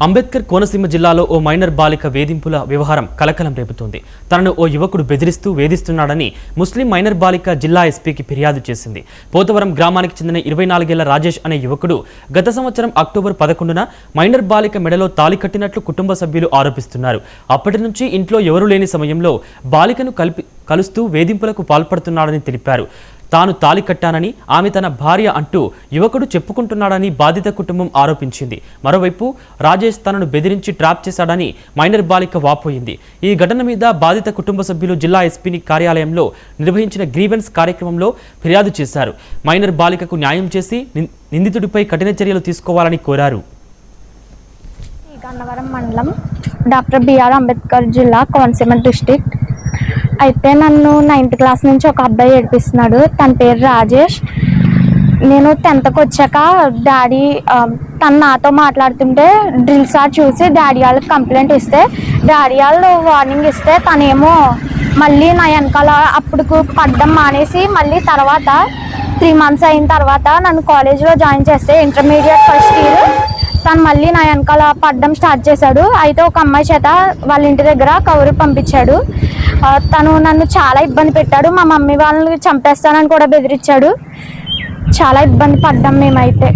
అంబేద్కర్ కోనసీమ జిల్లాలో ఓ మైనర్ బాలిక వేధింపుల వ్యవహారం కలకలం రేపుతోంది. తనను ఓ యువకుడు బెదిరిస్తూ వేధిస్తున్నాడని ముస్లిం మైనర్ బాలిక జిల్లా ఎస్పీకి ఫిర్యాదు చేసింది. పోతవరం గ్రామానికి చెందిన 24 ఏళ్ల రాజేష్ అనే యువకుడు గత సంవత్సరం అక్టోబర్ 11న మైనర్ బాలిక మెడలో తాళి కట్టినట్లు కుటుంబ సభ్యులు ఆరోపిస్తున్నారు. అప్పటి నుంచి ఇంట్లో ఎవరూ లేని సమయంలో బాలికను కలుస్తూ వేధింపులకు పాల్పడుతున్నాడని తెలిపారు. తాను తాళి కట్టానని, ఆమె తన భార్య అంటూ యువకుడు చెప్పుకుంటున్నాడని బాధిత కుటుంబం ఆరోపించింది. మరోవైపు రాజేష్ తనను బెదిరించి ట్రాప్ చేశాడని మైనర్ బాలిక వాపోయింది. ఈ ఘటన మీద బాధిత కుటుంబ సభ్యులు జిల్లా ఎస్పీ కార్యాలయంలో నిర్వహించిన గ్రీవెన్స్ కార్యక్రమంలో ఫిర్యాదు చేశారు. మైనర్ బాలికకు న్యాయం చేసి నిందితుడిపై కఠిన చర్యలు తీసుకోవాలని కోరారు. గన్నవరం మండలం, డాక్టర్ బిఆర్ అంబేద్కర్ జిల్లా, కోనసీమ డిస్ట్రిక్ట్. అయితే నన్ను 9th క్లాస్ నుంచి ఒక అబ్బాయి ఏడిపిస్తున్నాడు. తన పేరు రాజేష్. నేను 10th వచ్చాక డాడీ తను నాతో మాట్లాడుతుంటే డ్రిల్ సార్ చూసి డాడీ వాళ్ళకి కంప్లైంట్ ఇస్తే, డాడీ వాళ్ళు వార్నింగ్ ఇస్తే తనేమో మళ్ళీ నా వెనకాల అప్పుడు పడ్డం మానేసి మళ్ళీ తర్వాత 3 months అయిన తర్వాత నన్ను కాలేజ్లో జాయిన్ చేస్తే, ఇంటర్మీడియట్ ఫస్ట్ ఇయర్, తను మళ్ళీ నా వెనకాల పడ్డం స్టార్ట్ చేశాడు. అయితే ఒక అమ్మాయి చేత వాళ్ళ ఇంటి దగ్గర కౌరు పంపించాడు. తను నన్ను చాలా ఇబ్బంది పెట్టాడు. మా మమ్మీ వాళ్ళని చంపేస్తానని కూడా బెదిరించాడు. చాలా ఇబ్బంది పడ్డాం మేమైతే.